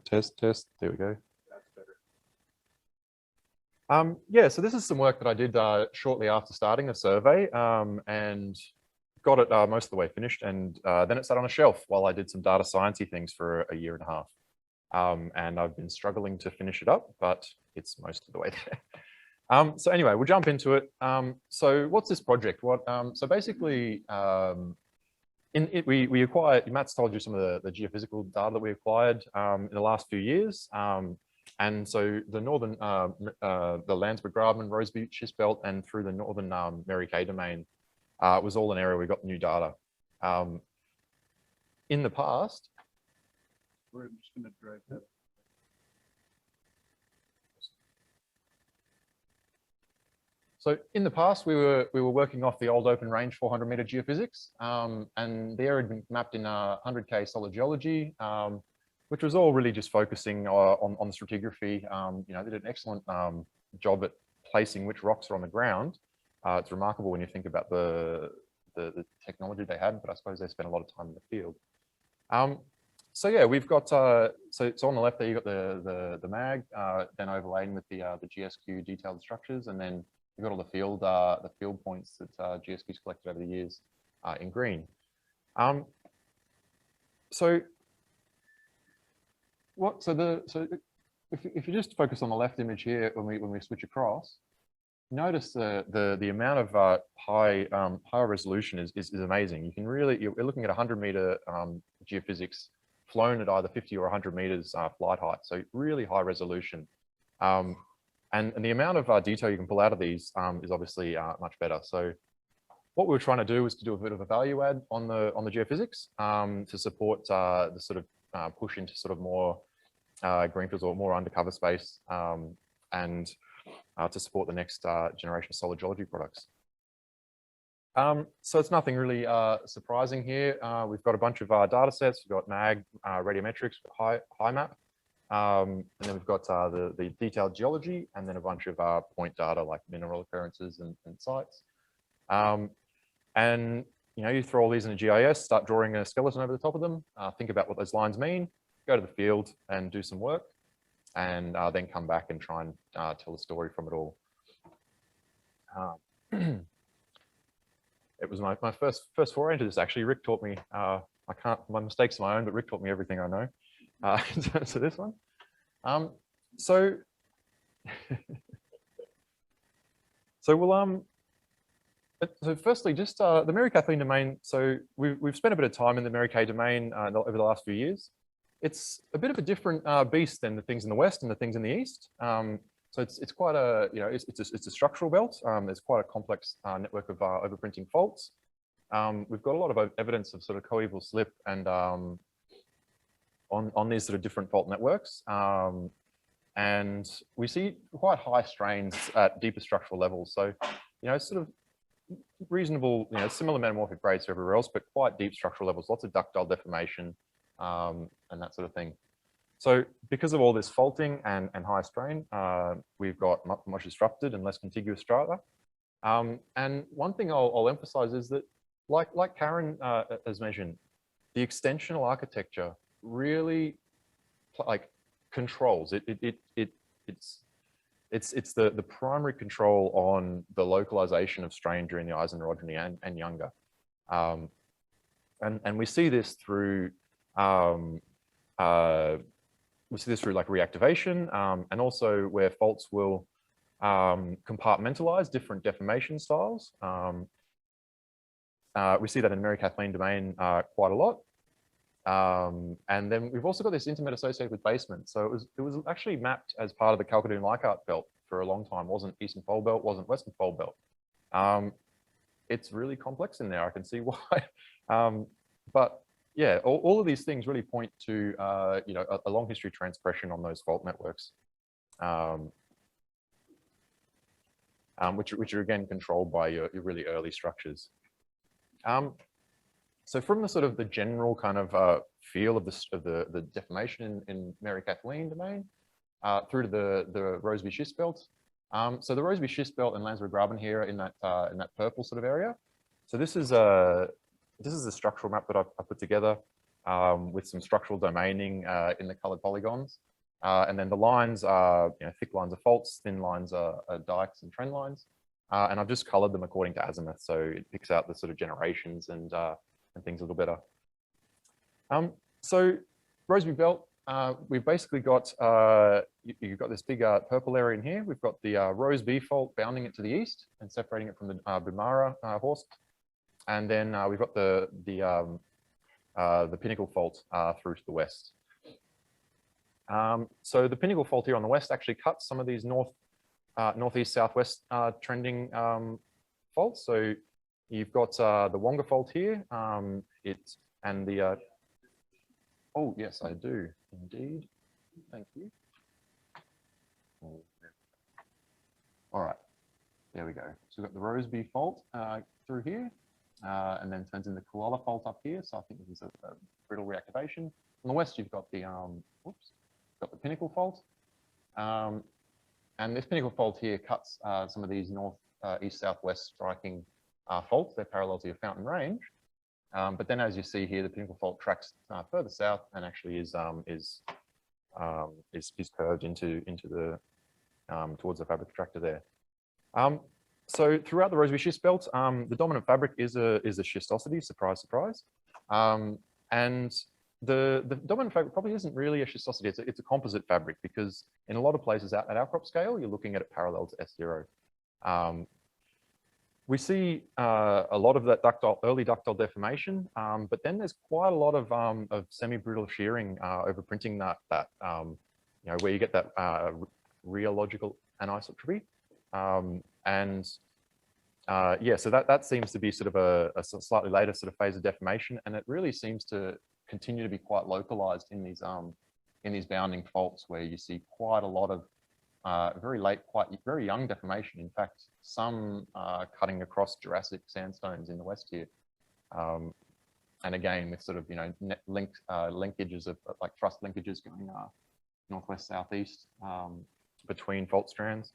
test. There we go. Yeah, so this is some work that I did shortly after starting the survey, and got it most of the way finished, and then it sat on a shelf while I did some data sciencey things for a year and a half. And I've been struggling to finish it up, but it's most of the way there. So anyway, we'll jump into it. So what's this project? So basically, we acquired, Matt's told you some of the geophysical data that we acquired in the last few years. And so the northern, the Landsborough, Graben, Roseby, Schist belt, and through the northern Mary Kay domain was all an area we got new data. In the past, we're just going to drag that. So in the past, we were working off the old open range 400-meter geophysics, and the area had been mapped in 100K solid geology, which was all really just focusing on stratigraphy. You know, they did an excellent job at placing which rocks are on the ground. It's remarkable when you think about the technology they had, but I suppose they spent a lot of time in the field. So yeah, we've got so on the left there you got the mag, then overlaid with the GSQ detailed structures, and then you've got all the field points that GSQ's collected over the years in green. So if you just focus on the left image here when we switch across, notice the amount of high resolution is amazing. You can really, you're looking at 100-meter geophysics flown at either 50 or 100 meters flight height, so really high resolution. And the amount of detail you can pull out of these is obviously much better. So what we were trying to do was to do a bit of a value add on the geophysics to support the sort of push into sort of more greenfields or more undercover space, and to support the next generation of solid geology products. So it's nothing really surprising here. We've got a bunch of data sets. We've got MAG, radiometrics, high map, and then we've got the detailed geology, and then a bunch of point data like mineral occurrences and sites. And you know, you throw all these in a GIS, start drawing a skeleton over the top of them, think about what those lines mean, go to the field and do some work, and then come back and try and tell the story from it all. It was my first foray into this, actually. Rick taught me, my mistakes are my own, but Rick taught me everything I know in terms of this one. So firstly, just the Mary Kathleen domain. So we've spent a bit of time in the Mary Kay domain over the last few years. It's a bit of a different beast than the things in the west and the things in the east. So it's quite a, you know, it's a structural belt. There's quite a complex network of overprinting faults. We've got a lot of evidence of sort of coeval slip and on these sort of different fault networks. And we see quite high strains at deeper structural levels. So, you know, sort of reasonable, you know, similar metamorphic grades to everywhere else, but quite deep structural levels, lots of ductile deformation and that sort of thing. So because of all this faulting and high strain, we've got much disrupted and less contiguous strata. And one thing I'll emphasize is that, like Karen has mentioned, the extensional architecture really controls it. It's the primary control on the localization of strain during the Eisen orogeny and younger. And we see this through like reactivation, and also where faults will compartmentalize different deformation styles. We see that in Mary Kathleen domain quite a lot. And then we've also got this intermet associated with basement. So it was actually mapped as part of the Chalcedonian-Leichhardt belt for a long time. Wasn't Eastern Fold Belt, wasn't Western Fold Belt. It's really complex in there. I can see why. But yeah, all of these things really point to you know, a long history of transpression on those fault networks, which are again controlled by your really early structures. So from the sort of the general kind of feel of the deformation in Mary Kathleen domain through to the Roseby Schist belt. So the Roseby Schist belt and Landsborough Graben here in that purple sort of area. So this is a structural map that I put together. with some structural domaining in the colored polygons. And then the lines are, thick lines are faults, thin lines are dikes and trend lines. And I've just colored them according to azimuth, so it picks out the sort of generations and things a little better. So Roseby belt, we've basically got, you've got this big purple area in here. We've got the Roseby fault bounding it to the east and separating it from the Bumara horse. And then we've got the Pinnacle fault through to the west. So the Pinnacle fault here on the west actually cuts some of these northeast southwest trending faults. So you've got the Wonga fault here. Oh yes, I do indeed. Thank you. All right, there we go. So we've got the Roseby fault through here, and then turns into the Koala fault up here. So I think this is a brittle reactivation. On the west, you've got the got the Pinnacle fault, and this Pinnacle fault here cuts some of these east southwest striking faults. They're parallel to your fountain range, but then as you see here, the Pinnacle fault tracks further south and actually is curved into the towards the fabric attractor there. So throughout the Roseby schist belt, the dominant fabric is a schistosity. Surprise, surprise. And the dominant fabric probably isn't really a schistosity. It's a composite fabric, because in a lot of places at our crop scale, you're looking at it parallel to S0. We see a lot of that early ductile deformation, but then there's quite a lot of semi-brittle shearing overprinting that where you get that rheological anisotropy. Yeah, so that seems to be sort of a slightly later sort of phase of deformation, and it really seems to continue to be quite localized in these bounding faults, where you see quite a lot of very late, very young deformation. In fact, some cutting across Jurassic sandstones in the west here, and again with sort of linkages of like thrust linkages going northwest southeast between fault strands.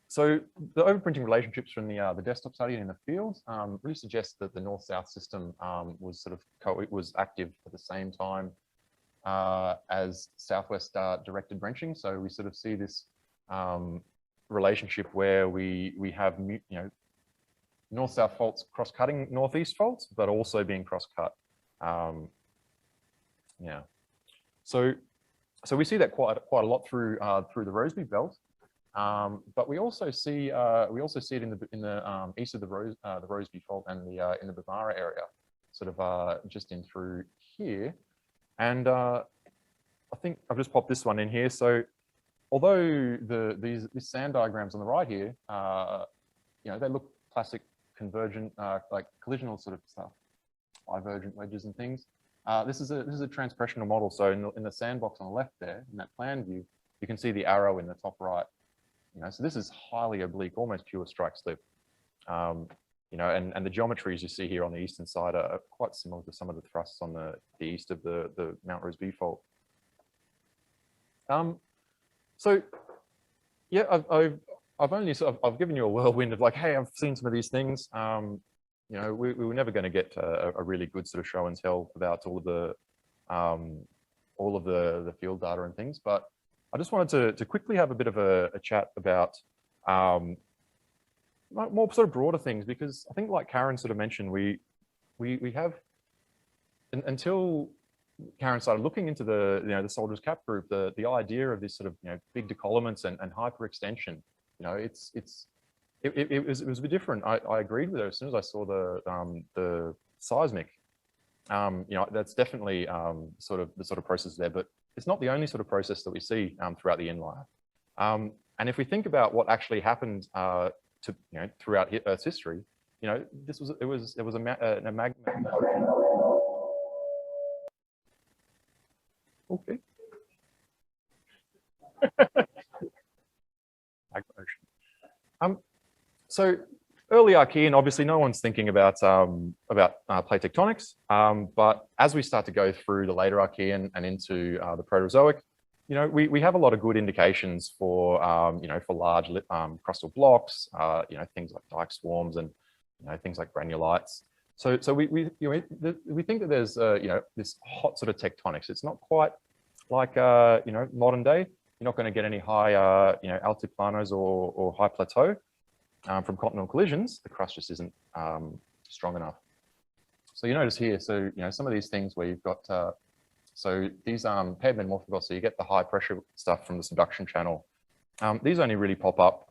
So the overprinting relationships from the desktop study and in the field really suggest that the north-south system was active at the same time as southwest directed branching. So we sort of see this relationship where we have north-south faults cross-cutting northeast faults, but also being cross-cut. Yeah. So we see that quite a lot through the Roseby belt. But we also see it in the east of the Roseby fault and in the Bumara area, sort of just in through here. And I think I've just popped this one in here. So although these sand diagrams on the right here, they look classic convergent, like collisional sort of stuff, divergent wedges and things. This is a transpressional model. So in the sandbox on the left there, in that plan view, you can see the arrow in the top right. So this is highly oblique, almost pure strike slip. And the geometries you see here on the eastern side are quite similar to some of the thrusts on the east of the Mount Roseby fault. So yeah, I've given you a whirlwind of like, hey, I've seen some of these things. We were never going to get a really good sort of show and tell without all of the field data and things, but I just wanted to quickly have a bit of a chat about more sort of broader things, because I think, like Karen sort of mentioned, we have, until Karen started looking into the Soldier's Cap group, the idea of this sort of big decollements and hyperextension, it was a bit different. I agreed with her as soon as I saw the seismic. That's definitely sort of the sort of process there, but it's not the only sort of process that we see throughout the inlier. And if we think about what actually happened throughout Earth's history, it was a magma. Okay. So early Archean, obviously no one's thinking about plate tectonics, but as we start to go through the later Archean and into the Proterozoic, we have a lot of good indications for for large crustal blocks, things like dike swarms and things like granulites. So we think that there's this hot sort of tectonics. It's not quite like modern day. You're not going to get any high altiplanos or high plateau from continental collisions. The crust just isn't strong enough. So you notice here, so some of these things where you've got so these paired metamorphicals, so you get the high pressure stuff from the subduction channel. These only really pop up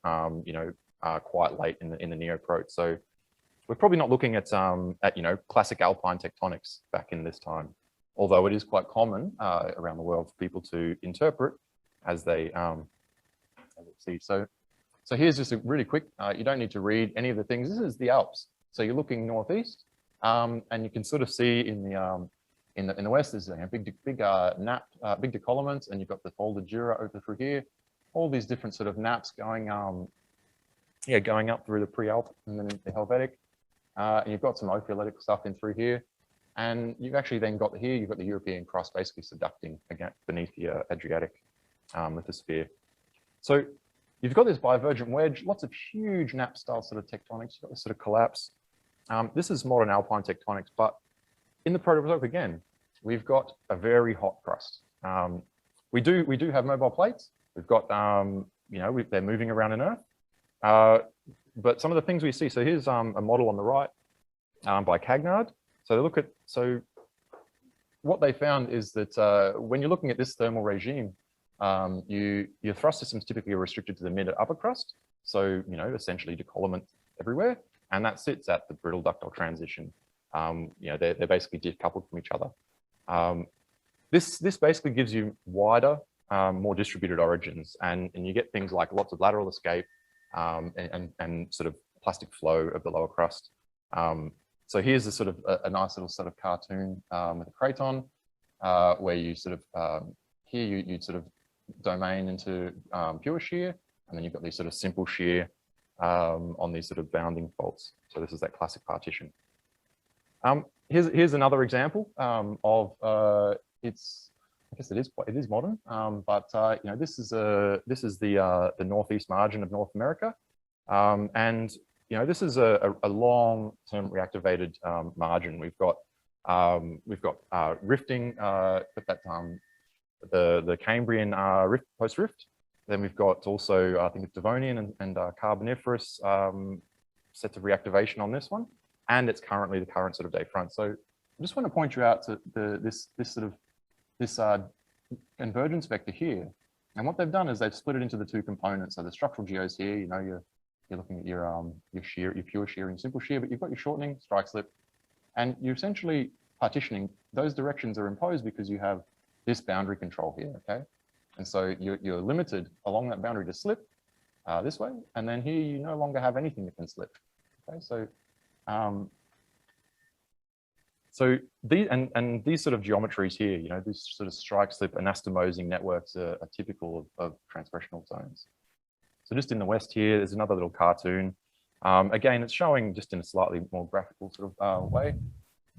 quite late in the neoprote. So we're probably not looking at classic Alpine tectonics back in this time, although it is quite common around the world for people to interpret as they see. So here's just a really quick. You don't need to read any of the things. This is the Alps. So you're looking northeast, and you can sort of see in the west there's a big nap, big decollements, and you've got the folded Jura over through here. All these different sort of naps going going up through the pre-Alp and then into the Helvetic. And you've got some ophiolitic stuff in through here. And you've actually then got here, you've got the European crust basically subducting again beneath the Adriatic lithosphere. So you've got this divergent wedge, lots of huge nap style sort of tectonics. You've got this sort of collapse. This is modern Alpine tectonics, but in the Proterozoic again, we've got a very hot crust. We do have mobile plates. We've got they're moving around in Earth. But some of the things we see, so here's a model on the right by Cagnard. So what they found is that when you're looking at this thermal regime, your thrust systems typically are restricted to the mid and upper crust. So, essentially decollement everywhere. And that sits at the brittle ductile transition. They're basically decoupled from each other. This basically gives you wider, more distributed origins, and you get things like lots of lateral escape and sort of plastic flow of the lower crust. So here's a sort of a nice little sort of cartoon with a craton where you sort of here you'd sort of domain into pure shear, and then you've got these sort of simple shear on these sort of bounding faults. So this is that classic partition. Here's another example of I guess it is modern, but this is the northeast margin of North America, and this is a long-term reactivated margin. We've got rifting, the Cambrian rift post-rift. Then we've got also I think it's Devonian and Carboniferous sets of reactivation on this one, and it's currently the current sort of day front. So I just want to point you out to this convergence vector here. And what they've done is they've split it into the two components. So the structural geos here, you're looking at your shear, your pure shear and simple shear, but you've got your shortening, strike slip, and you're essentially partitioning. Those directions are imposed because you have this boundary control here, okay? And so you're limited along that boundary to slip this way, and then here you no longer have anything that can slip. Okay, so these sort of geometries here, these sort of strike slip anastomosing networks are typical of transpressional zones. So just in the west here, there's another little cartoon. Again, it's showing just in a slightly more graphical sort of way,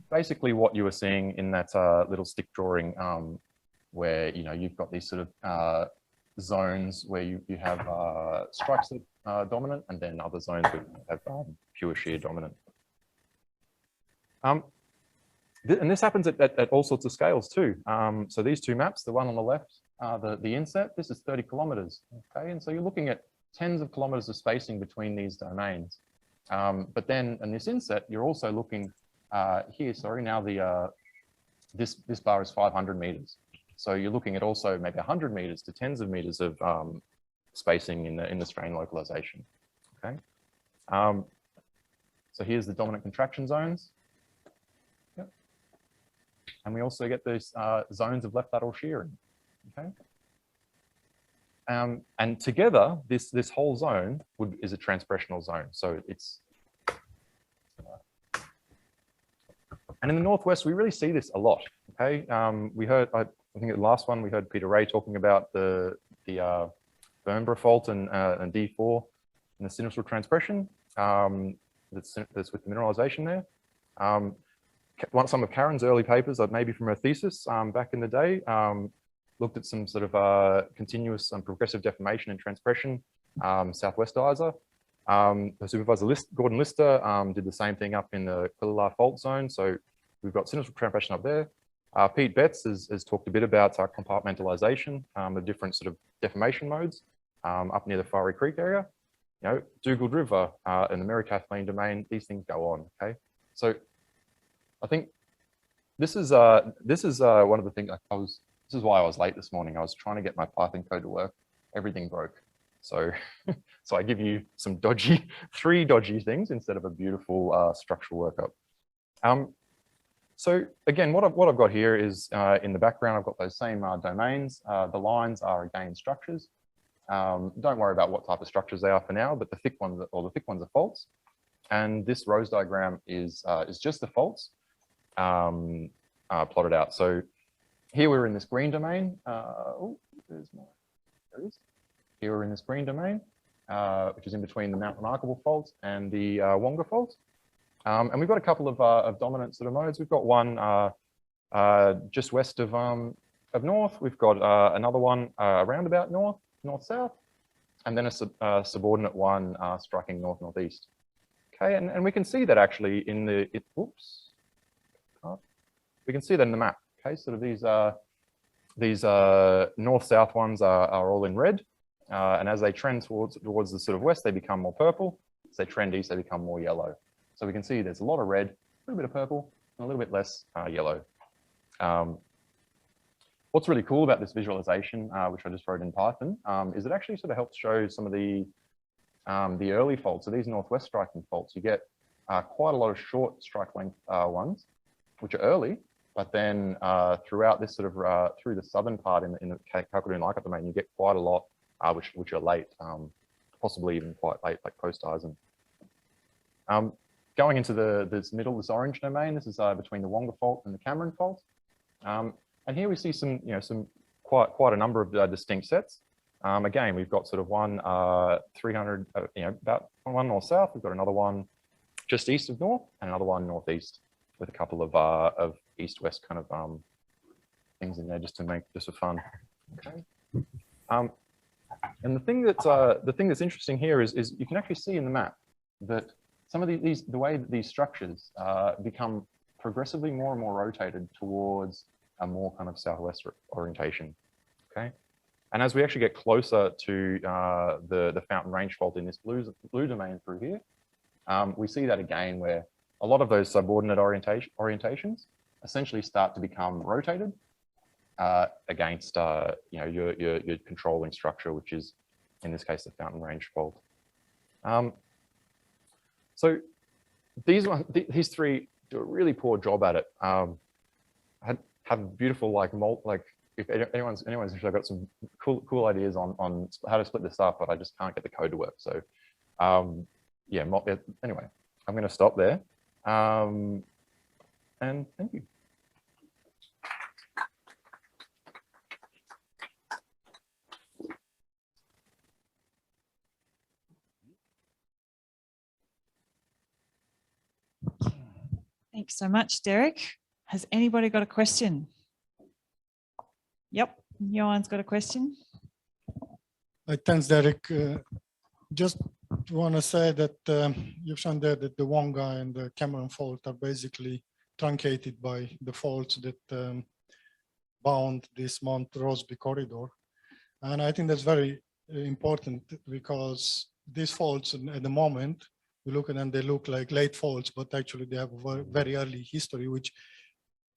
basically what you were seeing in that little stick drawing where, you've got these sort of zones where you have strike slip dominant, and then other zones where you have pure shear dominant. And this happens at all sorts of scales too. So these two maps, the one on the left, the inset, this is 30 kilometers, okay? And so you're looking at tens of kilometers of spacing between these domains. But then in this inset, you're also looking here, sorry, now this bar is 500 meters. So you're looking at also maybe 100 meters to tens of meters of spacing in the strain localization, okay? So here's the dominant contraction zones. And we also get these zones of left lateral shearing, okay? And together, this whole zone is a transpressional zone. So it's, and in the Northwest, we really see this a lot, okay? We heard, I think the last one, we heard Peter Ray talking about the Bernborough fault and D4 and the sinistral transpression that's with the mineralization there. Some of Karen's early papers, maybe from her thesis back in the day, looked at some sort of continuous and progressive deformation and transpression, southwest Isa. The supervisor Gordon Lister did the same thing up in the Quillar fault zone. So we've got central transpression up there. Pete Betts has talked a bit about compartmentalization of different sort of deformation modes up near the Fiery Creek area. You know, Dugald River and the Mary Kathleen domain, these things go on, okay? So I think this is one of the things this is why I was late this morning. I was trying to get my Python code to work. Everything broke. So, so I give you some three dodgy things instead of a beautiful structural workup. So again, what I've got here is in the background, I've got those same domains. The lines are again structures. Don't worry about what type of structures they are for now, but the thick ones are faults. And this Rose diagram is just the faults plotted out. So here we're in this green domain. Oh, there's more. There it is. Here we're in this green domain, which is in between the Mount Remarkable fault and the Wonga fault. And we've got a couple of dominant sort of modes. We've got one just west of north. We've got another one around about north-south, and then a subordinate one striking north-northeast. Okay, and we can see that actually in the, we can see that in the map. Okay, sort of these north-south ones are all in red, and as they trend towards the sort of west, they become more purple. As they trend east, they become more yellow. So we can see there's a lot of red, a little bit of purple, and a little bit less yellow. What's really cool about this visualization, which I just wrote in Python, is it actually sort of helps show some of the early faults. So these northwest striking faults, you get quite a lot of short strike length ones, which are early, but then throughout this sort of through the southern part in the Kalkadoon-Leichhardt domain, you get quite a lot which are late, possibly even quite late, like post-Eisen. Going into this orange domain, this is between the Wonga fault and the Cameron fault. And here we see some quite a number of distinct sets. Again, we've got sort of one 300, about one north-south. We've got another one just east of north, and another one northeast, with a couple of east-west kind of things in there just for fun. Okay. And the thing that's interesting here is you can actually see in the map that some of the way that these structures become progressively more and more rotated towards a more kind of southwest orientation. Okay, and as we actually get closer to the Fountain Range fault in this blue domain through here, we see that again where a lot of those subordinate orientations essentially start to become rotated against your controlling structure, which is in this case the Fountain Range fault. So these three do a really poor job at it. Have beautiful if anyone's I've got some cool ideas on how to split this up, but I just can't get the code to work. So yeah, anyway, I'm going to stop there. And thank you. Thanks so much, Derek. Has anybody got a question? Yep, Johan's got a question. Thanks, Derek. Just want to say that you've shown there that the Wonga and the Cameron fault are basically truncated by the faults that bound this Mount Roseby corridor. And I think that's very important because these faults at the moment, we look at them, they look like late faults, but actually they have a very early history, which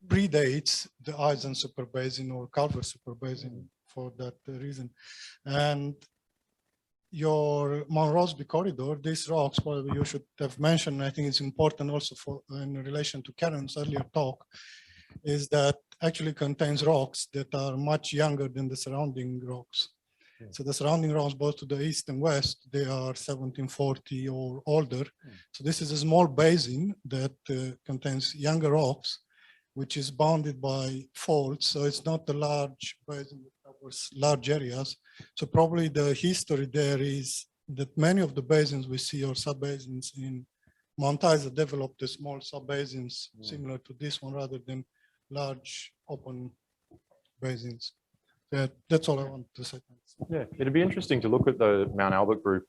predates the Eisen superbasin or Culver superbasin for that reason. And your Mount Roseby corridor, these rocks, probably you should have mentioned, I think it's important also for in relation to Karen's earlier talk, is that actually contains rocks that are much younger than the surrounding rocks. So the surrounding rocks, both to the east and west, they are 1740 or older. So this is a small basin that contains younger rocks, which is bounded by faults. So it's not a large basin that covers large areas. So probably the history there is that many of the basins we see or subbasins in Mount Isa developed the small subbasins similar to this one rather than large open basins. That's all I want to say. Yeah, it'd be interesting to look at the Mount Albert group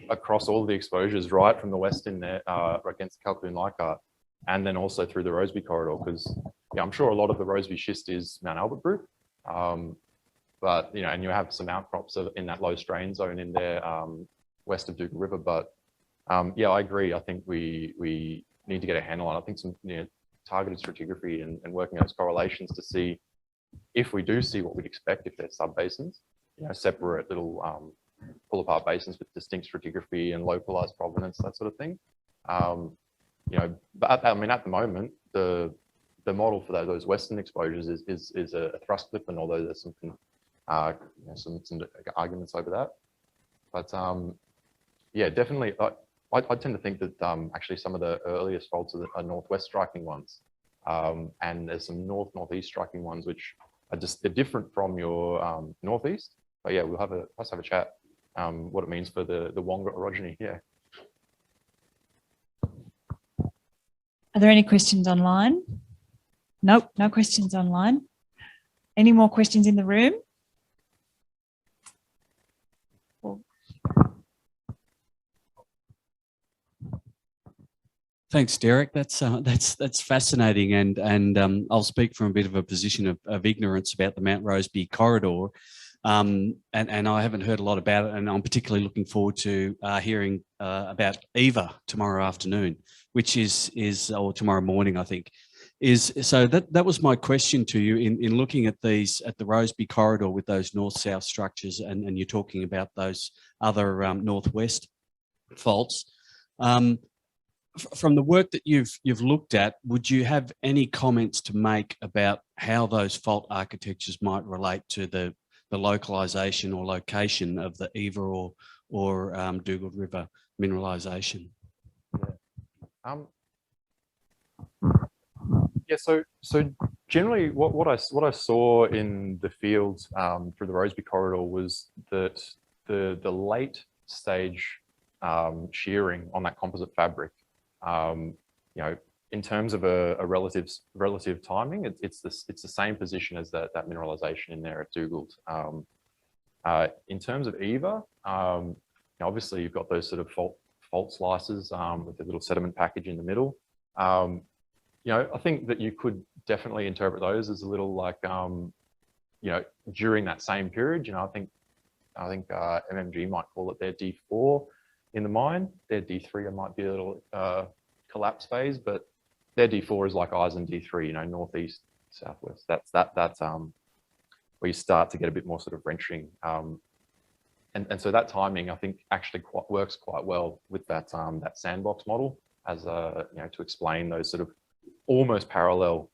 across all the exposures, right from the west in there against Kathleen Leichhardt, and then also through the Roseby corridor, because yeah, I'm sure a lot of the Roseby schist is Mount Albert group, but you know, and you have some outcrops in that low strain zone in there west of Dougal River. But yeah, I agree. I think we need to get a handle on it. I think some targeted stratigraphy and working those correlations to see if we do see what we'd expect if they're sub-basins, separate little pull-apart basins with distinct stratigraphy and localized provenance, that sort of thing. But I mean, at the moment, the model for those western exposures is a thrust clip, and although there's some arguments over that, but yeah, definitely. I tend to think that actually some of the earliest faults are northwest striking ones, and there's some northeast striking ones which are they're different from your northeast. But yeah, let's have a chat what it means for the Wonga orogeny. Yeah. Are there any questions online? Nope, no questions online. Any more questions in the room? Thanks, Derek. That's fascinating, and I'll speak from a bit of a position of ignorance about the Mount Roseby corridor, and I haven't heard a lot about it, and I'm particularly looking forward to hearing about EVA tomorrow afternoon, which is or tomorrow morning, I think. So that was my question to you in looking at these at the Roseby corridor with those north-south structures, and you're talking about those other northwest faults. From the work that you've looked at, would you have any comments to make about how those fault architectures might relate to the localization or location of the EVA or Dougal River mineralization? Yeah. So generally, what I saw in the fields through the Roseby corridor was that the late stage shearing on that composite fabric, in terms of a relative timing, it's the same position as that mineralization in there at Dougal. In terms of EVA, obviously you've got those sort of fault slices with the little sediment package in the middle. I think that you could definitely interpret those as a little like, during that same period. I think MMG might call it their D4 in the mine. Their D3 might be a little collapse phase, but their D4 is like Eisen D3, northeast, southwest. That's where you start to get a bit more sort of wrenching. And so that timing, I think, actually works quite well with that sandbox model as to explain those sort of almost parallel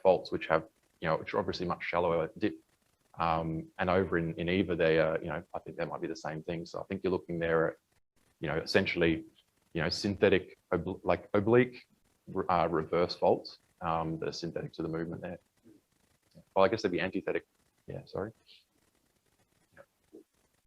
faults which have which are obviously much shallower dip. And over in EVA, they I think that might be the same thing. So I think you're looking there at essentially synthetic like oblique reverse faults that are synthetic to the movement there. Well, I guess they'd be antithetic. Yeah, sorry.